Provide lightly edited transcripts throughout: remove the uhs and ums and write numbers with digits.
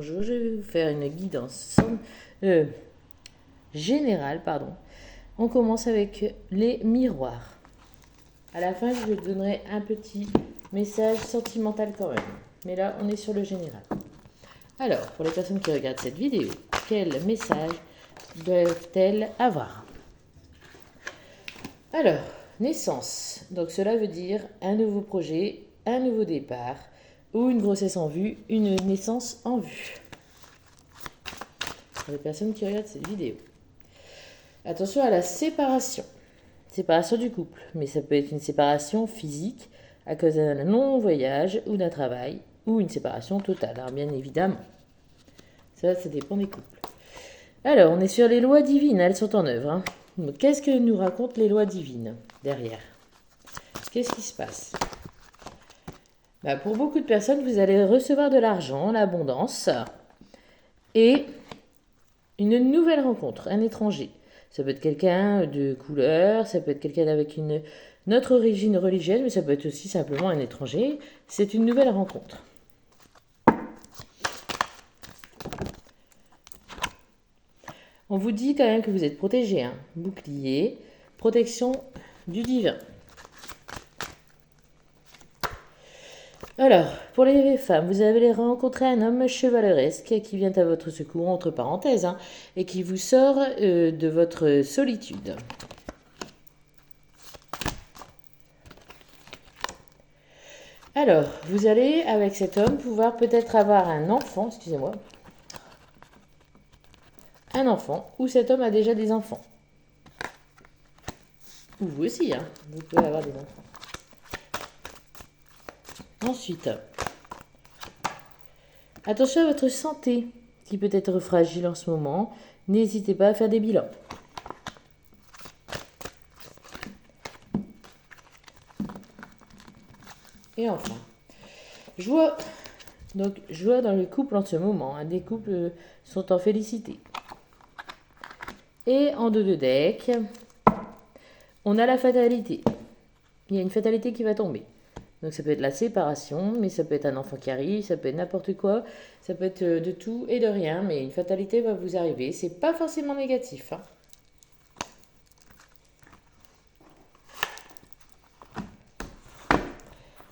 Bonjour, je vais vous faire une guidance générale. On commence avec les miroirs. À la fin, je vous donnerai un petit message sentimental quand même. Mais là, on est sur le général. Alors, pour les personnes qui regardent cette vidéo, quel message doivent-elles avoir? Alors, naissance. Donc cela veut dire un nouveau projet, un nouveau départ, ou une grossesse en vue, une naissance en vue. Pour les personnes qui regardent cette vidéo. Attention à la séparation. Séparation du couple. Mais ça peut être une séparation physique à cause d'un long voyage ou d'un travail, ou une séparation totale, alors bien évidemment. Ça dépend des couples. Alors, on est sur les lois divines, elles sont en œuvre. Hein. Qu'est-ce que nous racontent les lois divines derrière? Qu'est-ce qui se passe? Pour beaucoup de personnes, vous allez recevoir de l'argent, l'abondance, et une nouvelle rencontre, un étranger. Ça peut être quelqu'un de couleur, ça peut être quelqu'un avec notre origine religieuse, mais ça peut être aussi simplement un étranger. C'est une nouvelle rencontre. On vous dit quand même que vous êtes protégé. Hein. Bouclier, protection du divin. Alors, pour les femmes, vous allez rencontrer un homme chevaleresque qui vient à votre secours, entre parenthèses, hein, et qui vous sort de votre solitude. Alors, vous allez, avec cet homme, pouvoir peut-être avoir un enfant, excusez-moi, un enfant, ou cet homme a déjà des enfants. Ou vous aussi, hein, vous pouvez avoir des enfants. Ensuite, attention à votre santé, qui peut être fragile en ce moment. N'hésitez pas à faire des bilans. Et enfin, joie. Donc, joie dans le couple en ce moment. Hein. Des couples sont en félicité. Et en dos de deck, on a la fatalité. Il y a une fatalité qui va tomber. Donc ça peut être la séparation, mais ça peut être un enfant qui arrive, ça peut être n'importe quoi, ça peut être de tout et de rien, mais une fatalité va vous arriver. C'est pas forcément négatif. Hein.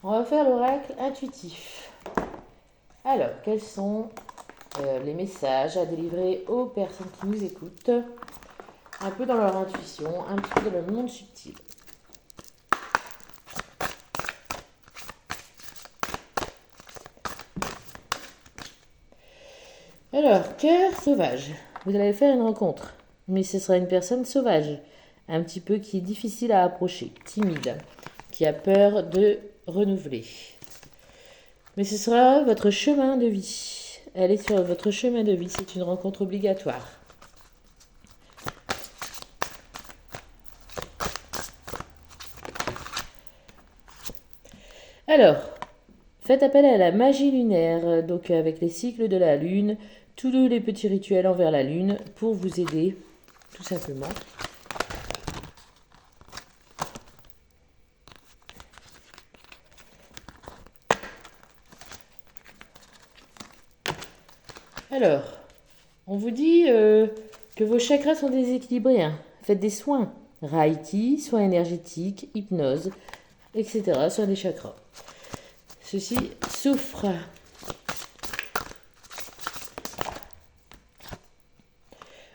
On va faire l'oracle intuitif. Alors, quels sont les messages à délivrer aux personnes qui nous écoutent, un peu dans leur intuition, un petit peu dans le monde subtil. Alors, cœur sauvage. Vous allez faire une rencontre, mais ce sera une personne sauvage, un petit peu qui est difficile à approcher, timide, qui a peur de renouveler. Mais ce sera votre chemin de vie. Elle est sur votre chemin de vie, c'est une rencontre obligatoire. Alors, faites appel à la magie lunaire, donc avec les cycles de la lune, tous les petits rituels envers la lune pour vous aider, tout simplement. Alors, on vous dit que vos chakras sont déséquilibrés. Hein. Faites des soins. Reiki, soins énergétiques, hypnose, etc. Soins des chakras. Ceci souffre.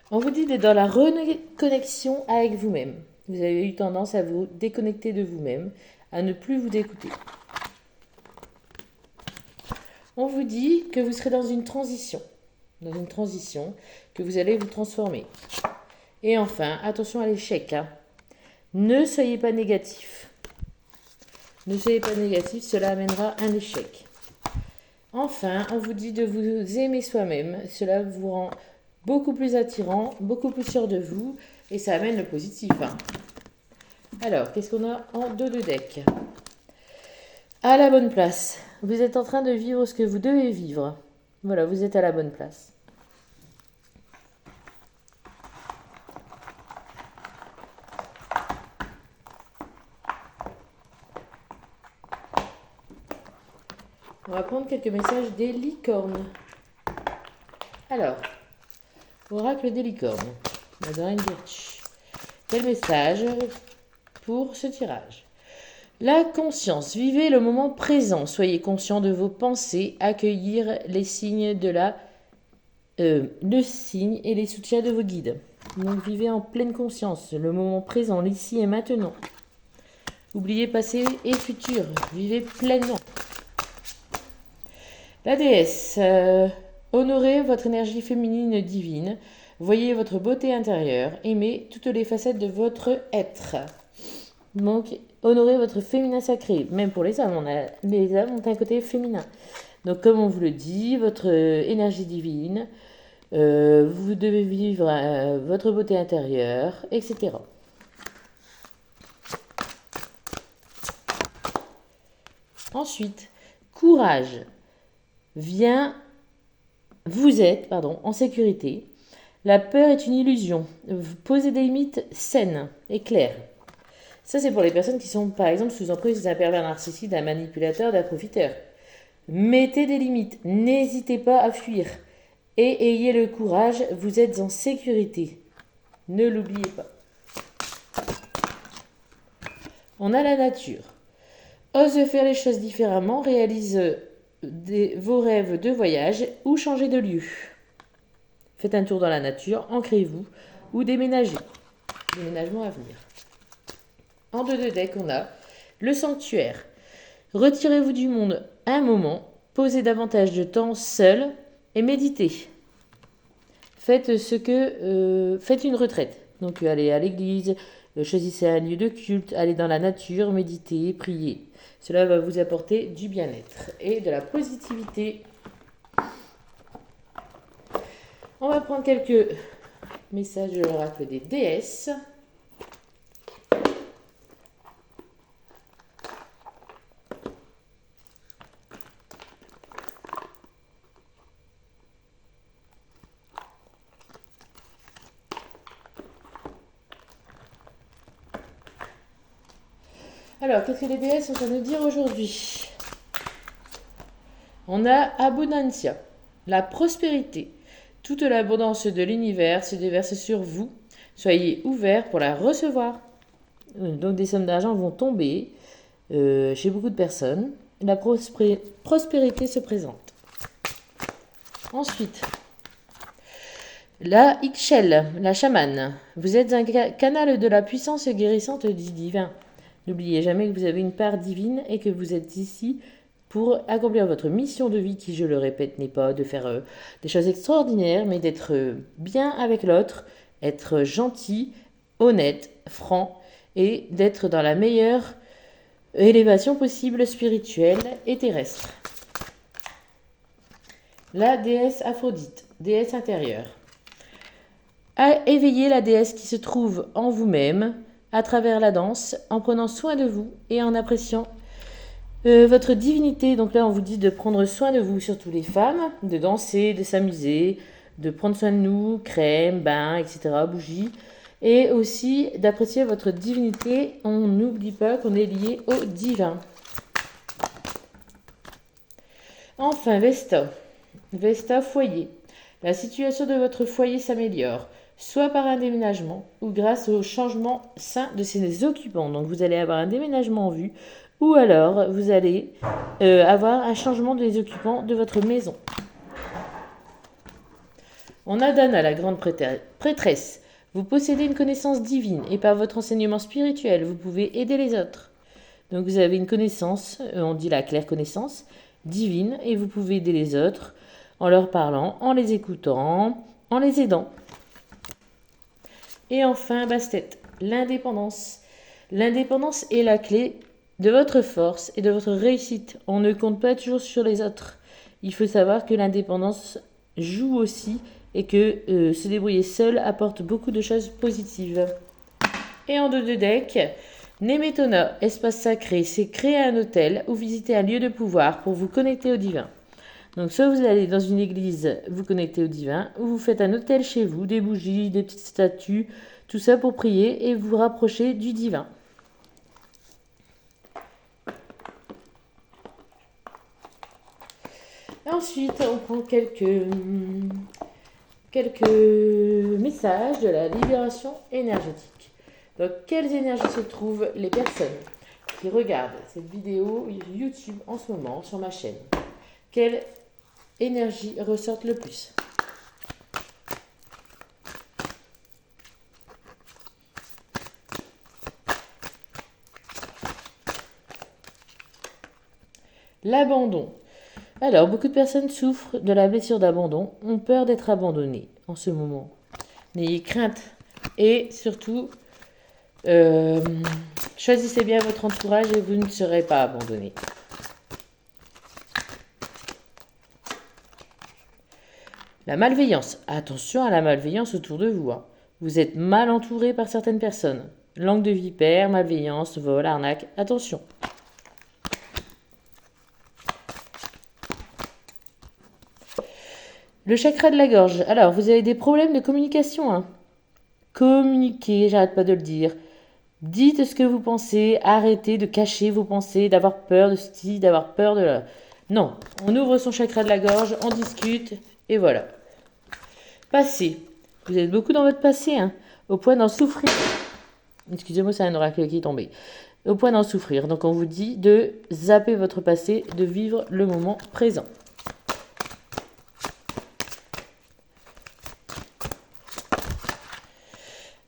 On vous dit d'être dans la reconnexion avec vous-même. Vous avez eu tendance à vous déconnecter de vous-même, à ne plus vous écouter. On vous dit que vous serez dans une transition, que vous allez vous transformer. Et enfin, attention à l'échec. Hein. Ne soyez pas négatif. Ne soyez pas négatif, cela amènera un échec. Enfin, on vous dit de vous aimer soi-même. Cela vous rend beaucoup plus attirant, beaucoup plus sûr de vous, et ça amène le positif. Hein. Alors, qu'est-ce qu'on a en dos de deck? À la bonne place. Vous êtes en train de vivre ce que vous devez vivre. Voilà, vous êtes à la bonne place. On va prendre quelques messages des licornes. Alors, oracle des licornes, Madeleine Birch. Quel message pour ce tirage? La conscience. Vivez le moment présent. Soyez conscient de vos pensées. Accueillir les signes le signe et les soutiens de vos guides. Donc vivez en pleine conscience. Le moment présent, l'ici et maintenant. Oubliez passé et futur. Vivez pleinement. La déesse. Honorez votre énergie féminine divine. Voyez votre beauté intérieure. Aimez toutes les facettes de votre être. Donc, honorez votre féminin sacré. Même pour les hommes, les hommes ont un côté féminin. Donc, comme on vous le dit, votre énergie divine, vous devez vivre votre beauté intérieure, etc. Ensuite, courage. Vous êtes en sécurité. La peur est une illusion. Posez des limites saines et claires. Ça, c'est pour les personnes qui sont, par exemple, sous emprise d'un pervers narcissique, d'un manipulateur, d'un profiteur. Mettez des limites. N'hésitez pas à fuir. Et ayez le courage, vous êtes en sécurité. Ne l'oubliez pas. On a la nature. Ose faire les choses différemment, réalise vos rêves de voyage ou changez de lieu. Faites un tour dans la nature, ancrez-vous ou déménagez. Déménagement à venir. En 2 de deck, on a le sanctuaire. Retirez-vous du monde un moment, posez davantage de temps seul et méditez. Faites une retraite. Donc allez à l'église, choisissez un lieu de culte, allez dans la nature, méditez, priez. Cela va vous apporter du bien-être et de la positivité. On va prendre quelques messages de l'oracle des déesses. Alors, qu'est-ce que les déesses sont à nous dire aujourd'hui? On a Abundancia, la prospérité. Toute l'abondance de l'univers se déverse sur vous. Soyez ouverts pour la recevoir. Donc des sommes d'argent vont tomber chez beaucoup de personnes. La prospérité se présente. Ensuite, la Ixchel, la chamane. Vous êtes un canal de la puissance guérissante du divin. N'oubliez jamais que vous avez une part divine et que vous êtes ici pour accomplir votre mission de vie qui, je le répète, n'est pas de faire des choses extraordinaires, mais d'être bien avec l'autre, être gentil, honnête, franc et d'être dans la meilleure élévation possible spirituelle et terrestre. La déesse Aphrodite, déesse intérieure. Éveillez la déesse qui se trouve en vous-même à travers la danse, en prenant soin de vous et en appréciant votre divinité. Donc là, on vous dit de prendre soin de vous, surtout les femmes, de danser, de s'amuser, de prendre soin de nous, crème, bain, etc., bougies, et aussi d'apprécier votre divinité. On n'oublie pas qu'on est lié au divin. Enfin, Vesta, foyer. La situation de votre foyer s'améliore, soit par un déménagement ou grâce au changement sain de ses occupants. Donc vous allez avoir un déménagement en vue, ou alors vous allez avoir un changement des occupants de votre maison. On a Dana, la grande prêtresse. Vous possédez une connaissance divine et par votre enseignement spirituel, vous pouvez aider les autres. Donc vous avez une connaissance, on dit la claire connaissance divine, et vous pouvez aider les autres en leur parlant, en les écoutant, en les aidant. Et enfin, Bastet, l'indépendance. L'indépendance est la clé de votre force et de votre réussite. On ne compte pas toujours sur les autres. Il faut savoir que l'indépendance joue aussi et que se débrouiller seul apporte beaucoup de choses positives. Et en 2 de deck, Nemetona, espace sacré, c'est créer un hôtel ou visiter un lieu de pouvoir pour vous connecter au divin. Donc soit vous allez dans une église vous connecter au divin, ou vous faites un hôtel chez vous, des bougies, des petites statues, tout ça pour prier et vous rapprocher du divin. Ensuite, on prend quelques quelques messages de la libération énergétique. Donc, quelles énergies se trouvent les personnes qui regardent cette vidéo YouTube en ce moment sur ma chaîne? Quelles énergies ressortent le plus? L'abandon. Alors, beaucoup de personnes souffrent de la blessure d'abandon, ont peur d'être abandonnées en ce moment. N'ayez crainte et surtout, choisissez bien votre entourage et vous ne serez pas abandonné. La malveillance. Attention à la malveillance autour de vous. Vous êtes mal entouré par certaines personnes. Langue de vipère, malveillance, vol, arnaque. Attention. Le chakra de la gorge. Alors, vous avez des problèmes de communication. Communiquez, j'arrête pas de le dire. Dites ce que vous pensez, arrêtez de cacher vos pensées, d'avoir peur de ceci, d'avoir peur de là. Non, on ouvre son chakra de la gorge, on discute, et voilà. Passé. Vous êtes beaucoup dans votre passé, au point d'en souffrir. Excusez-moi, c'est un oracle qui est tombé. Au point d'en souffrir. Donc on vous dit de zapper votre passé, de vivre le moment présent.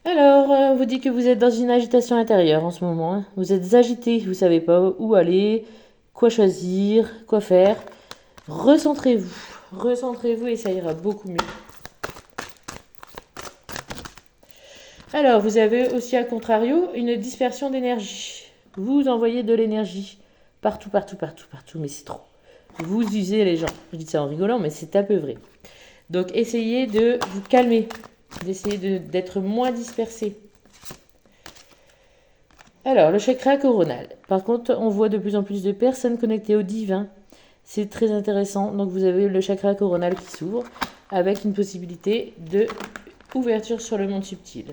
Alors, on vous dit que vous êtes dans une agitation intérieure en ce moment. Vous êtes agité, vous ne savez pas où aller, quoi choisir, quoi faire. Recentrez-vous et ça ira beaucoup mieux. Alors, vous avez aussi à contrario une dispersion d'énergie. Vous envoyez de l'énergie partout, mais c'est trop. Vous usez les gens. Je dis ça en rigolant, mais c'est un peu vrai. Donc, essayez de vous calmer, d'essayer d'être moins dispersé. Alors, le chakra coronal. Par contre, on voit de plus en plus de personnes connectées au divin. C'est très intéressant. Donc, vous avez le chakra coronal qui s'ouvre avec une possibilité de ouverture sur le monde subtil.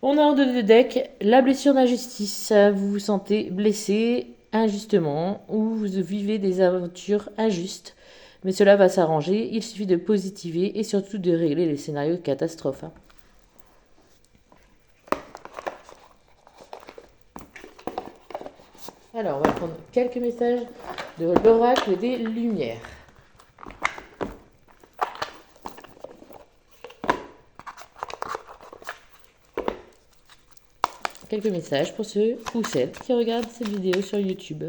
On a en deux de deck la blessure d'injustice. Vous vous sentez blessé injustement ou vous vivez des aventures injustes. Mais cela va s'arranger. Il suffit de positiver et surtout de régler les scénarios de catastrophe. Alors, on va prendre quelques messages de l'oracle des Lumières. Quelques messages pour ceux ou celles qui regardent cette vidéo sur YouTube.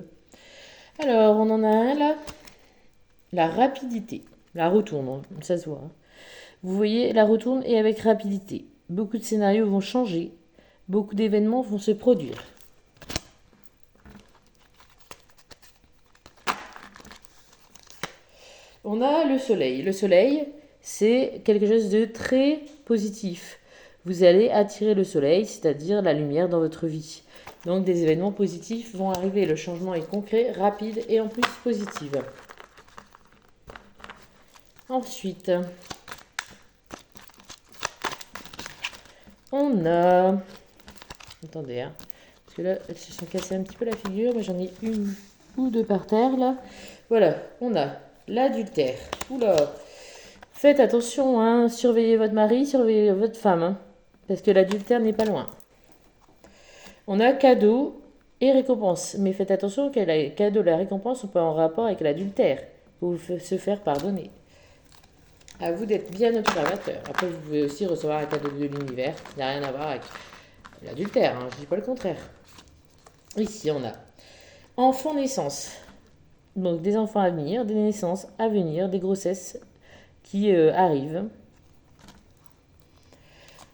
Alors, on en a un là. La rapidité. La retourne, ça se voit. Vous voyez, la retourne et avec rapidité. Beaucoup de scénarios vont changer. Beaucoup d'événements vont se produire. On a le soleil. Le soleil, c'est quelque chose de très positif. Vous allez attirer le soleil, c'est-à-dire la lumière dans votre vie. Donc des événements positifs vont arriver. Le changement est concret, rapide et en plus positif. Ensuite, on a... Attendez, parce que là, elles se sont cassées un petit peu la figure. Moi, j'en ai une ou deux par terre, là. Voilà, on a l'adultère. Oula! Faites attention, surveillez votre mari, surveillez votre femme, parce que l'adultère n'est pas loin. On a cadeau et récompense, mais faites attention que les cadeaux et la récompense sont pas en rapport avec l'adultère, pour se faire pardonner. À vous d'être bien observateur. Après, vous pouvez aussi recevoir un cadeau de l'univers qui n'a rien à voir avec l'adultère, je ne dis pas le contraire. Ici, on a enfant naissance. Donc des enfants à venir, des naissances à venir, des grossesses qui arrivent.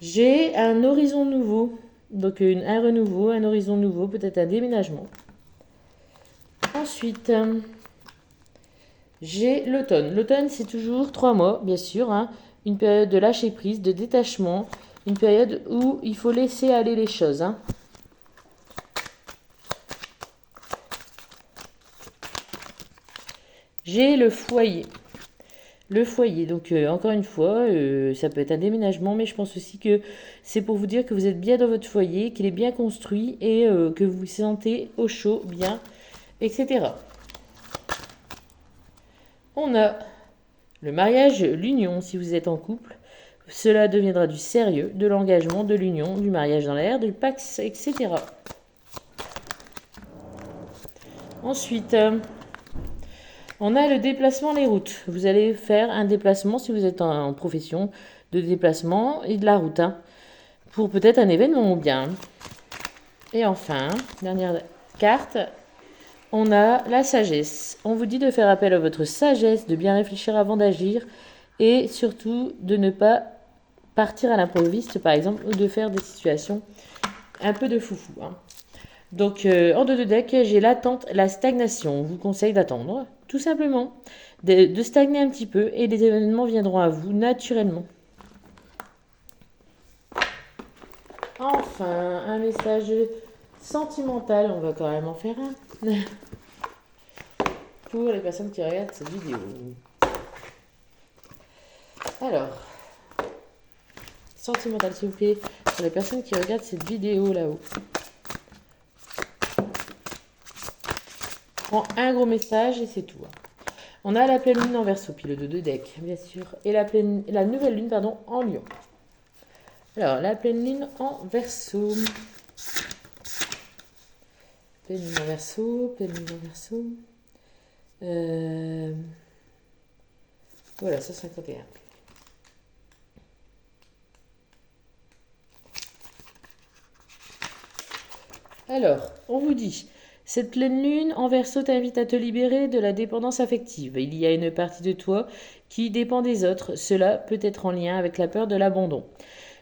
J'ai un horizon nouveau, donc un renouveau, un horizon nouveau, peut-être un déménagement. Ensuite, j'ai l'automne. L'automne, c'est toujours 3 mois, bien sûr, une période de lâcher prise, de détachement, une période où il faut laisser aller les choses. J'ai le foyer. Le foyer, donc encore une fois, ça peut être un déménagement, mais je pense aussi que c'est pour vous dire que vous êtes bien dans votre foyer, qu'il est bien construit et que vous vous sentez au chaud, bien, etc. On a le mariage, l'union, si vous êtes en couple. Cela deviendra du sérieux, de l'engagement, de l'union, du mariage dans l'air, du pax, etc. Ensuite, on a le déplacement, les routes. Vous allez faire un déplacement si vous êtes en profession de déplacement et de la route, hein, pour peut-être un événement ou bien. Et enfin, dernière carte, on a la sagesse. On vous dit de faire appel à votre sagesse, de bien réfléchir avant d'agir et surtout de ne pas partir à l'improviste, par exemple, ou de faire des situations un peu de foufou, hein. Donc, en dos de deck, j'ai l'attente, la stagnation. On vous conseille d'attendre, tout simplement, de stagner un petit peu et les événements viendront à vous naturellement. Enfin, un message sentimental, on va quand même en faire un. Pour les personnes qui regardent cette vidéo. Alors, sentimental, s'il vous plaît, pour les personnes qui regardent cette vidéo là-haut. Prends un gros message et c'est tout. On a la pleine lune en Verseau, puis le dos de deck, bien sûr, et la nouvelle lune, pardon, en Lion. Alors, la pleine lune en Verseau. Pleine lune en Verseau, pleine lune en Verseau. Voilà, 151. Alors, on vous dit, cette pleine lune en Verseau t'invite à te libérer de la dépendance affective. Il y a une partie de toi qui dépend des autres. Cela peut être en lien avec la peur de l'abandon,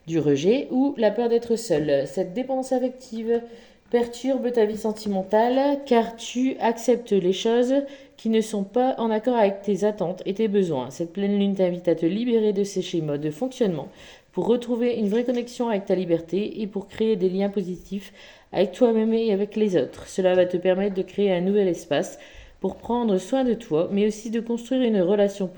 du rejet ou la peur d'être seul. Cette dépendance affective perturbe ta vie sentimentale car tu acceptes les choses qui ne sont pas en accord avec tes attentes et tes besoins. Cette pleine lune t'invite à te libérer de ces schémas de fonctionnement pour retrouver une vraie connexion avec ta liberté et pour créer des liens positifs avec toi-même et avec les autres. Cela va te permettre de créer un nouvel espace pour prendre soin de toi, mais aussi de construire une relation